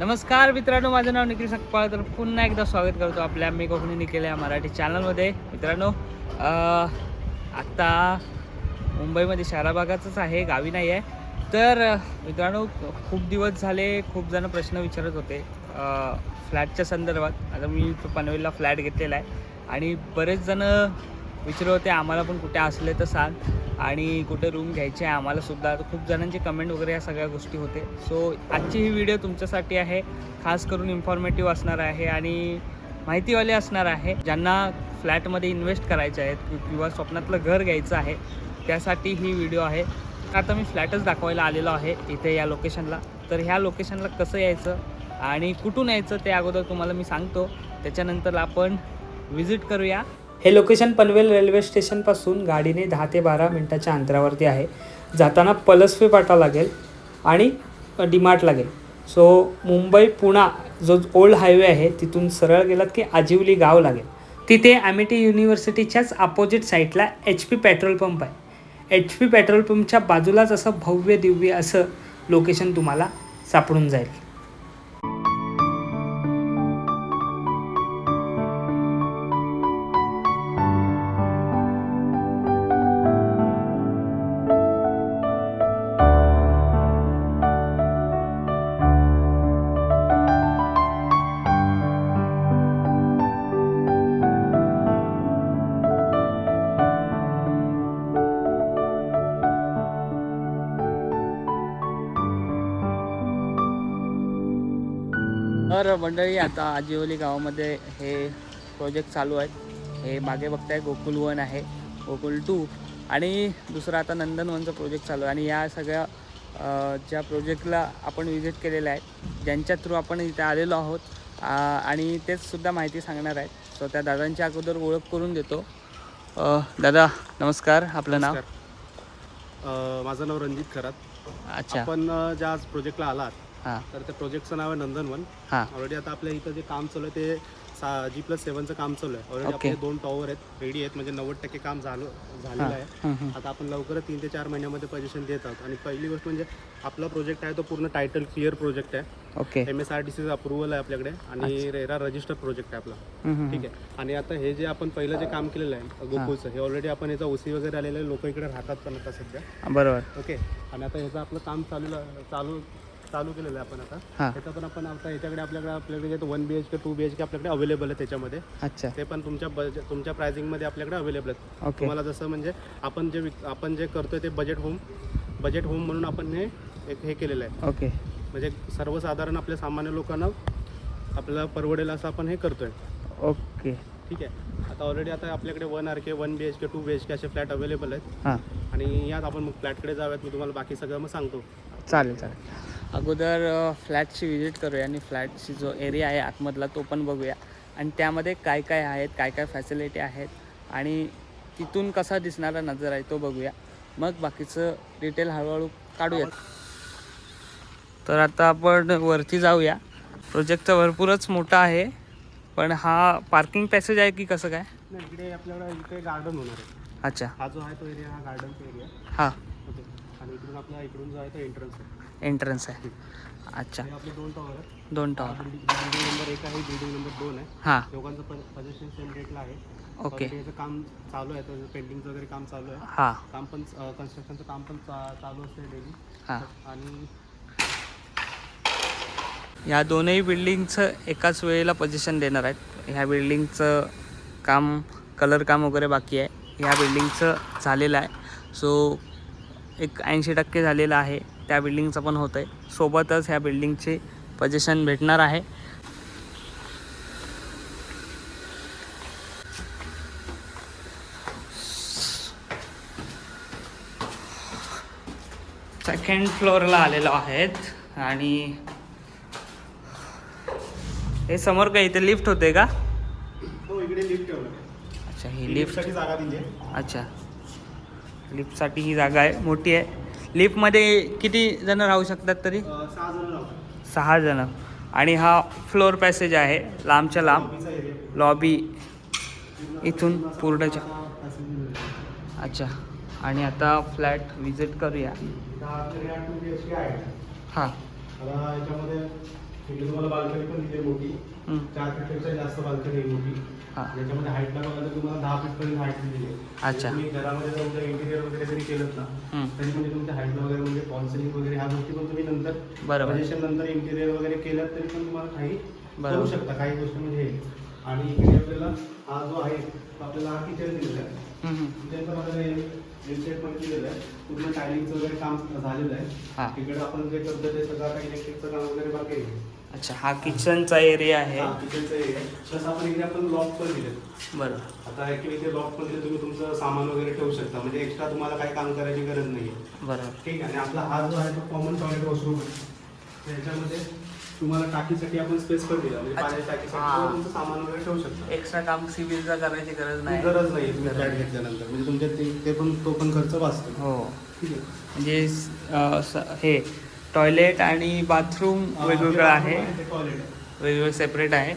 नमस्कार मित्रांनो, माझं नाव निखिल सकपाळ. तर पुन्हा एकदा स्वागत करतो आपल्या मी कोकणी निखिल या मराठी चॅनलमध्ये. मित्रांनो, आत्ता मुंबईमध्ये शहरा भागातच आहे, गावी नाही आहे. तर मित्रांनो, खूप दिवस झाले खूप जण प्रश्न विचारत होते फ्लॅटच्या संदर्भात. आता मी पनवेलला फ्लॅट घेतलेला आहे आणि बरेच जण विचारत होते आम्हाला पण कुठे असले तर सांग आणि कुठे रूम घ्यायची आहे आम्हालासुद्धा. तर खूप जणांचे कमेंट वगैरे या सगळ्या गोष्टी होते. सो आजची ही व्हिडिओ तुमच्यासाठी आहे, खास करून इन्फॉर्मेटिव्ह असणार आहे आणि माहितीवाले असणार आहे. ज्यांना फ्लॅटमध्ये इन्व्हेस्ट करायचे आहेत किंवा स्वप्नातलं घर घ्यायचं आहे त्यासाठी ही व्हिडिओ आहे. आता मी फ्लॅटच दाखवायला आलेलो आहे इथे या लोकेशनला. तर ह्या लोकेशनला कसं यायचं आणि कुठून यायचं ते अगोदर तुम्हाला मी सांगतो, त्याच्यानंतर आपण व्हिजिट करूया. हे लोकेशन पनवेल रेल्वे स्टेशनपासून गाडीने 10 ते 12 मिनटाच्या अंतरावरती आहे. जाताना पलसवे फाटा लागेल आणि डीमार्ट लागेल. सो मुंबई पुणा जो ओल्ड हायवे आहे तिथून सरळ गेलात की आजिवली गाव लागेल. तिथे ॲमिटी युनिव्हर्सिटीच्याच अपोजिट साईडला HP पेट्रोल पंप आहे. HP पेट्रोल पंपच्या बाजूलाच असं भव्य दिव्य असं लोकेशन तुम्हाला सापडून जाईल. तर मंडळी, आता आजिवली गावामध्ये हे प्रोजेक्ट चालू आहेत. हे मागे बघताय गोकुल 1 आहे, गोकुल 2 आणि दुसरा आता नंदन 1चा प्रोजेक्ट चालू आहे. आणि या सगळ्या ज्या प्रोजेक्टला आपण विजिट केलेलं आहे, ज्यांच्या थ्रू आपण इथे आलेलो आहोत आणि तेच सुद्धा माहिती सांगणार आहेत. सो त्या दादांच्या अगोदर ओळख करून देतो. दादा नमस्कार, आपलं नाव? माझं नाव रणजित खरात. अच्छा. आपण ज्या आज प्रोजेक्टला आलात हां तर त्या प्रोजेक्टचं नाव आहे नंदन 1. हां. ऑलरेडी आता आपल्या इथं जे काम चालू आहे ते G+7चं काम चालू आहे. Already okay. आपले 2 टॉवर आहेत, रेडी आहेत, म्हणजे 90% काम झालेलं आहे. आता आपण लवकरच 3 ते 4 महिन्यामध्ये पोझिशन देत आहोत. आणि पहिली गोष्ट म्हणजे आपला प्रोजेक्ट आहे तो पूर्ण टायटल क्लिअर प्रोजेक्ट आहे. ओके. MSRDCचं अप्रुव्हल आहे आपल्याकडे आणि रेरा रजिस्टर प्रोजेक्ट आहे आपला. ठीक आहे. आणि आता हे जे आपण पहिलं जे काम केलेलं आहे गोकुळचं, हे ऑलरेडी आपण याचा OC वगैरे आलेलं आहे, लोक इकडे राहतात पण आता सध्या. बरोबर. ओके. आणि आता ह्याचं आपलं काम चालू केलेलं आहे आपण आता. त्याचं पण आपण आता याच्याकडे आपल्याकडे 1 BHK 2 BHK आपल्याकडे अवेलेबल आहे त्याच्यामध्ये. अच्छा. ते पण तुमच्या प्राइसिंगमध्ये आपल्याकडे अवेलेबल आहेत. ओके. तुम्हाला जसं म्हणजे आपण जे करतोय ते बजेट होम म्हणून आपण हे केलेलं आहे. ओके. म्हणजे सर्वसाधारण आपल्या सामान्य लोकांना आपल्याला परवडेल असं आपण हे करतोय. ओके. ठीक आहे. आता ऑलरेडी आता आपल्याकडे 1 RK 1 BHK 2 BHK असे फ्लॅट अवेलेबल आहेत. हां. आणि यात आपण मग फ्लॅटकडे जाऊयात, मी तुम्हाला बाकी सगळं मग सांगतो. चालेल. अगोदर फ्लॅटची व्हिजिट करूया आणि फ्लॅटची जो एरिया आहे आतमधला तो पण बघूया आणि त्यामध्ये काय काय आहेत, काय काय फॅसिलिटी आहेत आणि तिथून कसा दिसणारा नजर आहे तो बघूया. मग बाकीचं डिटेल हळूहळू काढूया. तर आता आपण वरती जाऊया. प्रोजेक्ट तर भरपूरच मोठा आहे, पण हा पार्किंग पॅसेज आहे की कसं काय? नाही, इकडे आपल्याला इथे गार्डन होणार आहे. अच्छा. हा जो आहे तो एरिया हा गार्डनचा एरिया. हां. ओके. आणि इकडून जो आहे तो एंट्रन्स आहे. एंट्रन्स आहे. अच्छा. हे आपले 2 टॉवर आहेत. 2 टॉवर. बिल्डिंग नंबर 1 आहे, बिल्डिंग नंबर 2 आहे. हां. दोघांचं पोझिशन सेम रेटला आहे. ओके. त्याचं काम चालू आहे, तर पेंटिंगचं वगैरे काम चालू आहे. हां. काम पण कन्स्ट्रक्शनचं काम पण चालू असते डेली. हां. आणि ह्या दोनही बिल्डिंगचं एकाच वेळेला पोझिशन देणार आहेत. ह्या बिल्डिंगचं काम कलर काम वगैरे बाकी आहे. ह्या बिल्डिंगचं झालेलं आहे. सो एक 80% झालेलं आहे. त्या बिल्डिंगचं पण होतं आहे. सोबतच ह्या बिल्डिंगचे पोझिशन भेटणार आहे. सेकंड फ्लोअरला आलेलो आहेत आणि हे समोर काय इथे लिफ्ट होते का? हो, इकडे लिफ्ट ठेवलं. अच्छा, ही लिफ्टसाठी जागा दिली आहे. अच्छा, लिफ्टसाठी ही जागा आहे, मोठी आहे. लिफ्टमध्ये किती जण राहू शकतात तरी? 6 जण राहतात. 6 जण. आणि हा फ्लोअर पॅसेज आहे, लांबच्या लांब लॉबी इथून पूर्णच्या. अच्छा. आणि आता फ्लॅट विजिट करूया. हां. याच्यामध्ये इकडे तुम्हाला बाल्कनी पण दिली मोठी, 4 फीटपेक्षा जास्त बाल्कनी आहे मोठी. हां. ज्याच्यामध्ये हाईटला बघायला तर तुम्हाला 10 फीटपर्यंत हाईट दिलेली आहे. अच्छा. तुम्ही घरामध्ये जाऊन जर इंटिरियर वगैरे जरी केलं ना तरी म्हणजे तुमच्या हाईटला वगैरे म्हणजे फॉल सिलिंग वगैरे ह्या गोष्टी पण तुम्ही नंतर बरोबर. Renovation नंतर इंटिरियर वगैरे केलं तरी पण तुम्हाला काही बरोबर. करू शकता काही गोष्टी म्हणजे हे. आणि इकडे आपल्याला हा जो आहे तो आपल्याला हा किचन दिलेला आहे. किचन पण आपल्याला इन्सेट पण केलेलं आहे. पूर्ण टायलिंगचं वगैरे काम झालेलं हां. आहे. तिकडे आपण जे करतो ते सगळं काही इलेक्ट्रिकचं काम वगैरे बाकी आहे. अच्छा, हा किचनचा एरिया आहे. किचनचा एरिया प्लस आपण इकडे आपण लॉक पण दिले. बरं. आता ऍक्च्युली इथे लॉक पण दिले, तुम्ही तुमचं सामान वगैरे ठेवू शकता म्हणजे एक्स्ट्रा तुम्हाला काही काम करायची गरज नाहीये. बरोबर. ठीक आहे. आणि आपला हा जो आहे तो कॉमन टॉयलेट वॉशरूम त्याच्यामध्ये तुम्हाला टाकीसाठी आपण स्पेस पण दिला म्हणजे पाण्याच्या टाकीसाठी तुम्ही तुमचं सामान वगैरे ठेवू शकता. एक्स्ट्रा काम सिव्हिलचा करायची गरज नाही. गरज नाही तुम्ही फ्लॅट घेतल्यानंतर म्हणजे तुमच्या ते पण तो पण खर्च वाचतो. हो. ठीक आहे. म्हणजे हे टॉयलेट आणि बाथरूम वेगवेगळं आहे, वेगवेगळं सेपरेट आहे.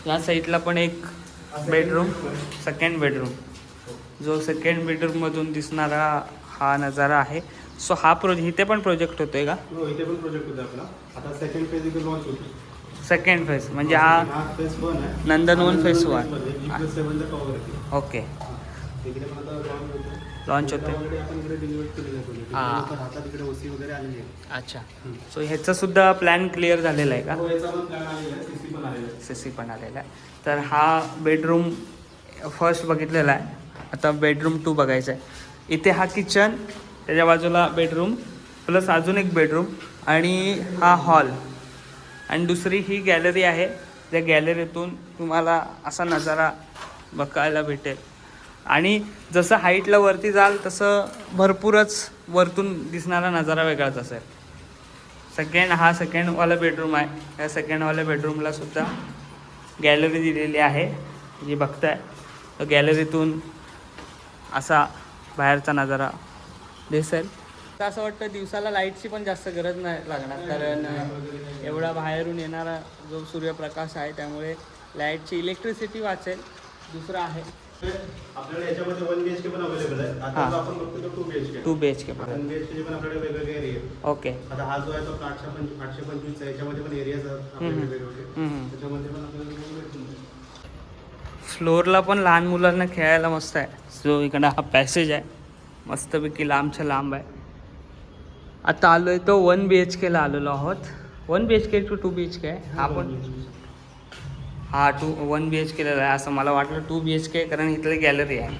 या साईडला पण एक बेडरूम, सेकंड बेडरूम, जो सेकंड बेडरूममधून दिसणारा हा नजारा आहे. सो हा इथे पण प्रोजेक्ट होतोय का? हो, इथे पण प्रोजेक्ट होता आपला. आता सेकंड फेज इथे लॉन्च होतो. सेकंड फेज म्हणजे हा फेज 1 आहे. नंदनवन फेज 1. G+7 कव्हर आहे. ओके. इकडे पण आता लॉन्च होते. आपण इकडे डिलिव्हर केलेलं आहे प्रोजेक्ट. आता तिकडे ओसी वगैरे आलेली आहे. अच्छा. सो ह्याचा सुद्धा प्लॅन क्लिअर झालेला आहे का? हो, याचा पण प्लॅन आलेला आहे. सीसी पण आलेला आहे. सीसी पण आलेला आहे. तर हा बेडरूम फर्स्ट बघितलेला आहे. आता बेडरूम 2 बघायचा आहे. इथे हा किचन, त्याच्या बाजूला बेडरूम प्लस अजून एक बेडरूम आणि हा हॉल आणि दुसरी ही गॅलरी आहे. त्या गॅलरीतून तुम्हाला असा नजारा बघायला भेटेल. आणि जसं हाईटला वरती जाल तसं भरपूरच वरतून दिसणारा नजारा वेगळाच असेल. हा सेकंडवाला बेडरूम आहे. या सेकंडवाल्या बेडरूमला सुद्धा गॅलरी दिलेली आहे जी बघताय. तर गॅलरीतून असा बाहेरचा नजारा दिसेल. तर असं वाटतं दिवसाला लाईटची पण जास्त गरज नाही लागणार, कारण एवढा बाहेरून येणारा जो सूर्यप्रकाश आहे त्यामुळे लाईटची इलेक्ट्रिसिटी वाचेल. दुसरं आहे आपल्याला याच्यामध्ये 1 BHK पण अवेलेबल आहे. आता जो आपण बघतो तो 2 BHK. 2 BHK 1 BHK पण आपल्याकडे वेगवेगळे एरिया आहेत. ओके. आता हा जो आहे तो 825 आहे. याच्यामध्ये पण एरियाज आपल्याकडे वेगवेगळे. त्याच्यामध्ये पण आपल्याला फ्लोअरला पण लहान मुलांना खेळायला मस्त आहे. जो इकडं हा पॅसेज आहे मस्तपैकी लांबच्या लांब आहे. आता आलो आहे तो 1 BHKला आलेलो आहोत. 1 BHK टू 2 BHK आहे. हा पण 1 BHKला आहे असं मला वाटलं. 2 BHK कारण इथली गॅलरी आहे.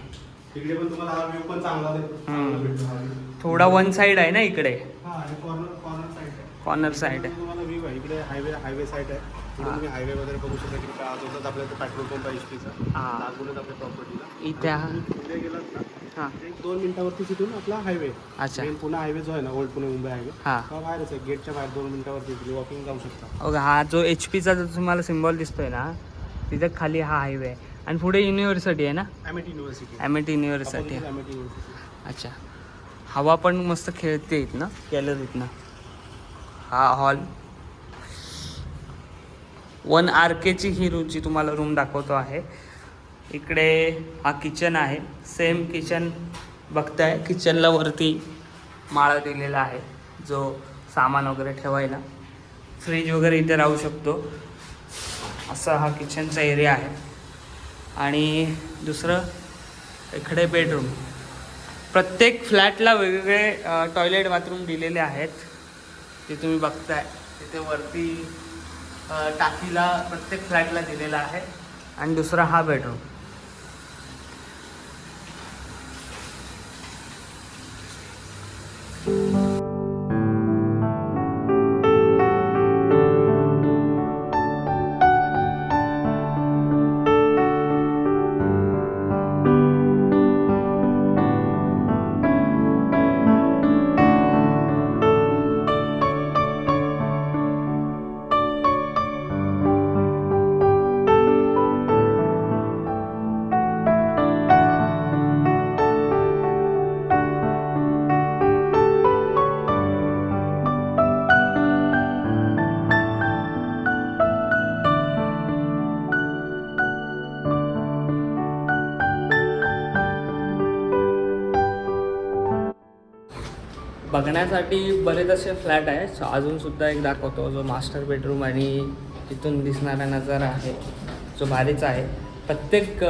इकडे पण तुम्हाला हा व्ह्यू पण चांगला भेटतो. थोडा वन साईड आहे ना इकडे, कॉर्नर साईड आहे. कॉर्नर साईड आहे. तुम्हाला व्ह्यू आहे. इकडे हायवे साईड आहे. तुम्ही हायवे वगैरे बघू शकता की काय आजूबाजूला आपल्याला पेट्रोल पंप आहे HPचा. लागूनच आपल्या प्रॉपर्टीला. इथे पुढे गेलात ना हां 1-2 मिनिटावरती तिथून आपला हायवे. अच्छा. पुणे हायवे जो आहे ना, ओल्ड पुणे मुंबई हायवे, हां हा बाहेरच आहे. गेटच्या बाहेर 2 मिनिटावरती तुम्ही वॉकिंग जाऊ शकता. बघा हा जो HPचा जो तुम्हाला सिम्बॉल दिसतोय ना तिथे खाली हा हायवे आहे आणि पुढे युनिव्हर्सिटी आहे ना, MIT university. MIT university. MIT university. अच्छा. हवा पण मस्त खेळते इथनं गॅलरीतनं. हा हॉल 1 RKची ही रूमची तुम्हाला रूम दाखवतो आहे. इकडे हा किचन आहे. सेम किचन बघताय. किचनला वरती माळा दिलेला आहे जो सामान वगैरे ठेवायला. फ्रीज वगैरे इथे राहू शकतो. असा हा किचनचा एरिया आहे. आणि दुसरं इकडे बेडरूम. प्रत्येक फ्लॅटला वेगवेगळे टॉयलेट बाथरूम दिलेले आहेत. ते तुम्ही बघताय. तिथे वरती टाकीला प्रत्येक फ्लॅटला दिलेला आहे. आणि दुसरा हा बेडरूम. बघण्यासाठी बरेच असे फ्लॅट आहे. सो अजूनसुद्धा एक दाखवतो, जो मास्टर बेडरूम आणि तिथून दिसणारा नजारा आहे जो भारीच आहे. प्रत्येक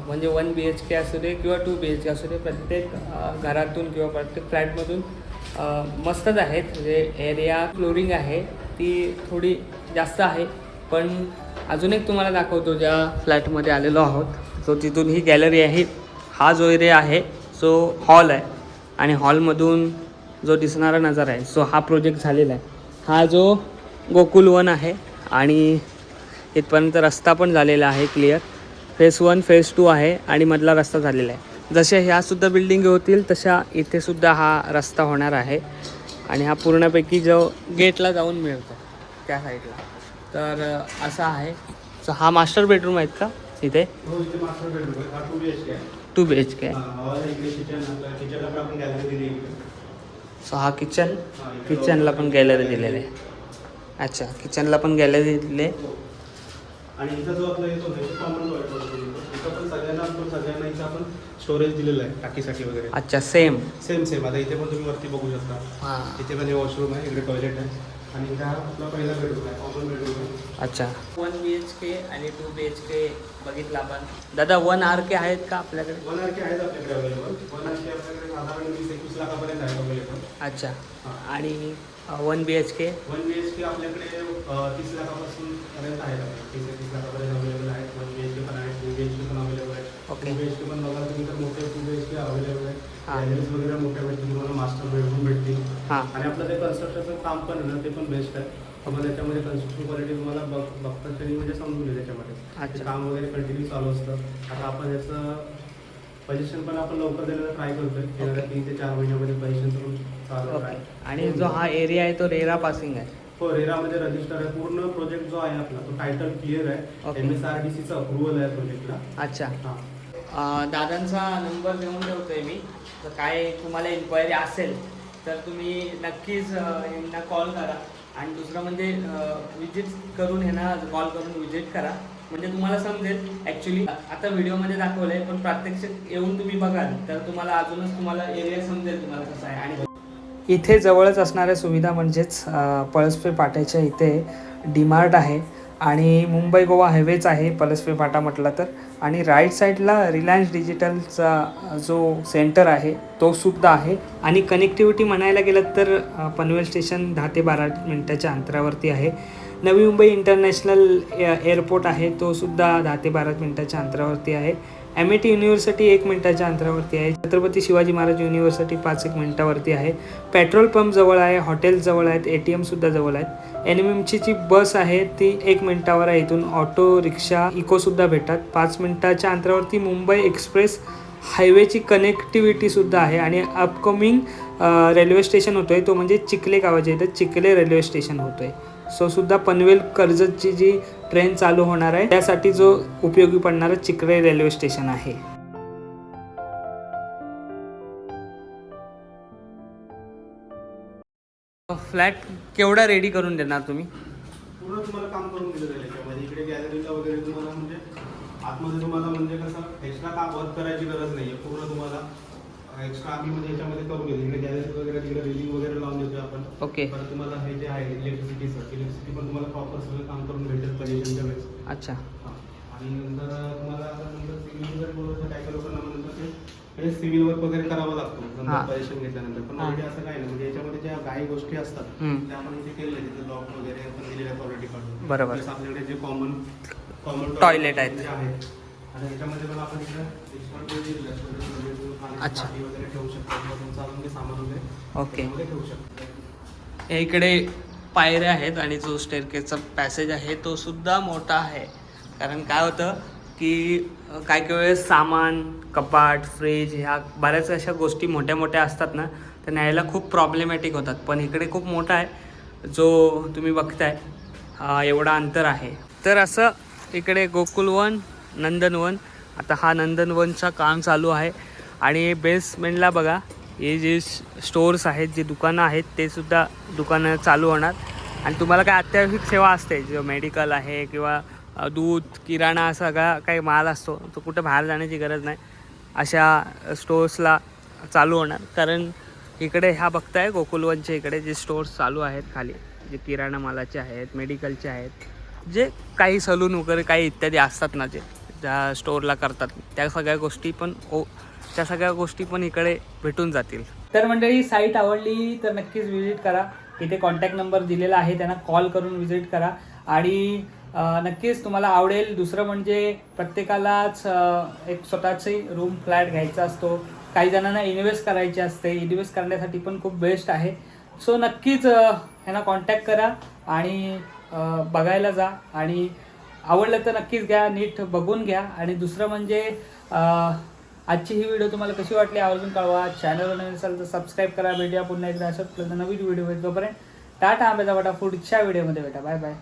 म्हणजे 1 BHK असू दे किंवा 2 BHK असू दे, प्रत्येक घरातून किंवा प्रत्येक फ्लॅटमधून मस्तच आहेत. म्हणजे एरिया फ्लोरिंग आहे ती थोडी जास्त आहे. पण अजून एक तुम्हाला दाखवतो, ज्या फ्लॅटमध्ये आलेलो आहोत सो तिथून ही गॅलरी आहे. हा जो एरिया आहे सो हॉल आहे आणि हॉलमधून जो दिसणारा नजारा आहे सो हा प्रोजेक्ट झालेला आहे. हा जो गोकुल 1 आहे आणि इथपर्यंत रस्ता पण झालेला आहे क्लिअर. फेज 1 फेज 2 आहे आणि मधला रस्ता झालेला आहे. जशा ह्यासुद्धा बिल्डिंग होतील तशा इथेसुद्धा हा रस्ता होणार आहे आणि हा पूर्णपैकी जो गेटला जाऊन मिळतो त्या साईडला. तर असा आहे. सो हा मास्टर बेडरूम आहेत का इथे? हो, इथे मास्टर बेडरूम आहे. हा 2 BHK आहे. 2 BHK. इकडे किचनला पण आपण गॅलरी दिली आहे. सो हा किचनला पण गॅलरी दिलेलं आहे. अच्छा, किचनला पण गॅलरी दिली आहे. आणि इथं जो आपला येतो ना, कॉमन टॉयलेट होतो. इथं पण सगळ्यांना इथं आपण स्टोरेज दिलेलं आहे टाकीसाठी वगैरे. अच्छा, सेम. आता इथे पण तुम्ही वरती बघू शकता. हां, इथे पण हे वॉशरूम आहे, इकडे टॉयलेट आहे आणि हा आपला पहिला बेडरूम आहे, कॉमन बेडरूम आहे. अच्छा. 1 BHK आणि 2 BHK बघितला आपण. दादा 1 RK आहेत का आपल्याकडे? 1 RK आहेत आपल्याकडे अवेलेबल. 1 RK आपल्याकडे साधारण 20-21 लाखापर्यंत आहे अवेलेबल. अच्छा. आणि 1 BHK? 1 BHK आपल्याकडे 30 लाखापासून पर्यंत आहेत. 30-30 लाखापर्यंत अवेलेबल आहेत. 1 BHK पण आहे, 2 BHK पण अवेलेबल आहे. ओके. 2 BHK पण बघा तुम्ही तर मोठे 2 BHK अवेलेबल आहे. हां. गॅलरीज वगैरे मोठ्या भेटतील तुम्हाला, मास्टर बेडरूम भेटतील. हां. आणि आपलं जे कन्स्ट्रक्शनचं काम पण आहे ना, ते पण बेस्ट आहे. तुम्हाला त्याच्यामध्ये कन्स्ट्रक्शन क्वालिटी तुम्हाला बघता तरी म्हणजे समजून येईल त्याच्यामध्ये. अच्छा. काम वगैरे कंटिन्यू चालू असतं. आता आपण याचं पोझिशन पण आपण लवकर देण्याचा ट्राय करतोय. येणाऱ्या 3 ते 4 महिन्यामध्ये पोझिशन पण चालू आहे. आणि जो हा एरिया आहे तो रेरा पासिंग आहे. हो, रेरामध्ये रजिस्टर आहे. पूर्ण प्रोजेक्ट जो आहे आपला तो टायटल क्लिअर आहे. ओके. MSRDCचं अप्रुव्हल आहे प्रोजेक्टला. अच्छा. हां. दादांचा नंबर देऊन ठेवतोय मी. तर काय तुम्हाला इन्क्वायरी असेल तर तुम्ही नक्कीच यांना कॉल करा. आणि दुसरं म्हणजे विजिट करून ह्यांना कॉल करून विजिट करा, म्हणजे तुम्हाला समजेल. ॲक्च्युली आता व्हिडिओमध्ये दाखवलं आहे, पण प्रत्यक्षात येऊन तुम्ही बघाल तर तुम्हाला अजूनच तुम्हाला एरिया समजेल तुम्हाला कसं आहे. आणि इथे जवळच असणाऱ्या सुविधा म्हणजेच पळसपे फाट्याच्या इथे डीमार्ट आहे आणि मुंबई गोवा हायवेच आहे पळसपे फाटा म्हटलं तर. आणि राईट साईडला रिलायन्स डिजिटलचा जो सेंटर आहे तो सुद्धा आहे. आणि कनेक्टिव्हिटी म्हणायला गेलं तर पनवेल स्टेशन 10 ते 12 मिनटाच्या अंतरावरती आहे. नवी मुंबई इंटरनॅशनल एअरपोर्ट आहे तो सुद्धा 10 ते 12 मिनटाच्या अंतरावरती आहे. MIT युनिव्हर्सिटी 1 मिनटाच्या अंतरावरती आहे. छत्रपती शिवाजी महाराज युनिव्हर्सिटी 5-1 मिनटावरती आहे. पेट्रोल पंप जवळ आहे, हॉटेल जवळ आहेत, ATMसुद्धा जवळ आहेत. NMMची जी बस आहे ती 1 मिनटावर आहे. इथून ऑटो रिक्षा इकोसुद्धा भेटतात. 5 मिनटाच्या अंतरावरती मुंबई एक्सप्रेस हायवेची कनेक्टिव्हिटीसुद्धा आहे. आणि अपकमिंग रेल्वे स्टेशन होतो आहे तो म्हणजे चिखले गावाच्या इथं चिखले रेल्वे स्टेशन होतो आहे. सो सुद्धा पनवेल कर्जतची जी ट्रेन चालू होणार आहे त्यासाठी जो उपयोगी पडणारा चिखले रेल्वे स्टेशन आहे. फ्लॅट केवढा रेडी करून देणार तुम्ही? पूर्ण तुम्हाला काम करून दिलं जाईल याच्यामध्ये. इकडे गॅलरीला वगैरे तुम्हाला म्हणजे आतमध्ये तुम्हाला म्हणजे कसं एक्स्ट्रा काम वर्क करायची गरज नाही आहे. पूर्ण तुम्हाला एक्स्ट्रा आम्ही म्हणजे याच्यामध्ये करून घेतो. इकडे गॅलरी वगैरे तिकडे रेलिंग वगैरे लावून देतो आपण. ओके. परत तुम्हाला हे जे आहे इलेक्ट्रिसिटी पण तुम्हाला प्रॉपर सगळं काम करून भेटेल पोझिशनच्या वेळेस. अच्छा. हां. आणि नंतर तुम्हाला नंतर सिव्हिल वगैरे बोलवतं काही काही लोकांना नंतर ते सिव्हिल वर्क वगैरे करावा लागतो नंतर पोझिशन घेतल्यानंतर. पण ऑलरेडी असं काही नाही. म्हणजे याच्यामध्ये ज्या काही गोष्टी असतात त्या आपण इथे केलेल्या आहेत. तिथे लॉक वगैरे पण दिलेले आहेत ऑलरेडी काढून. बरोबर. आपल्याकडे जे कॉमन टॉयलेट आहेत आणि याच्यामध्ये पण आपण इकडे अच्छा वगैरे ठेवू शकतो किंवा तुमचं अजून काही सामान वगैरे ओके ठेवू शकतो. इकडे पायऱ्या आहेत आणि जो स्टेअरकेसचा पॅसेज आहे तो सुद्धा मोठा आहे. कारण काय होतं की काही काही वेळेस सामान, कपाट, फ्रीज ह्या बऱ्याच अशा गोष्टी मोठ्या मोठ्या असतात ना, तर न्यायला खूप प्रॉब्लेमॅटिक होतात. पण इकडे खूप मोठा आहे जो तुम्ही बघताय एवढा अंतर आहे. तर असं इकडे गोकुल 1, नंदन 1. आता हा नंदन 1चा काम चालू आहे आणि बेसमेंटला बघा हे जे स्टोर्स आहेत, जे दुकानं आहेत ते सुद्धा दुकानं चालू होणार. आणि तुम्हाला काय अत्यावश्यक सेवा असते, जो मेडिकल आहे किंवा दूध, किराणा सगळा काही माल असतो तो कुठं बाहेर जाण्याची गरज नाही. अशा स्टोर्सला चालू होणार. कारण इकडे ह्या बघताय गोकुलवनच्या इकडे जे स्टोर्स चालू आहेत खाली, जे किराणा मालाचे आहेत, मेडिकलचे आहेत, जे काही सलून वगैरे काही इत्यादी असतात ना, जे ज्या स्टोअरला करतात, त्या सगळ्या गोष्टी पण इकडे भेटून जातील. तर मंडळी, साईट आवडली तर नक्कीच व्हिजिट करा. इथे कॉन्टॅक्ट नंबर दिलेला आहे, त्यांना कॉल करून व्हिजिट करा आणि नक्कीच तुम्हाला आवडेल. दुसरं म्हणजे प्रत्येकालाच एक स्वतःची रूम फ्लॅट घ्यायचा असतो. काही जणांना इन्व्हेस्ट करायची असते, इन्व्हेस्ट करण्यासाठी पण खूप बेस्ट आहे. सो नक्कीच ह्यांना कॉन्टॅक्ट करा आणि बघायला जा आणि आवडलं तर नक्कीच घ्या, नीट बघून घ्या. आणि दुसरं म्हणजे आजची ही व्हिडिओ तुम्हाला कशी वाटली आवर्जून कळवा. चॅनलवर नवीन असाल तर सबस्क्राईब करा. भेटूया पुन्हा एकदा असंच नवीन व्हिडिओ. तोपर्यंत टाटा, आंब्याचा वाटा. पुढच्या व्हिडिओमध्ये भेटा. Bye bye.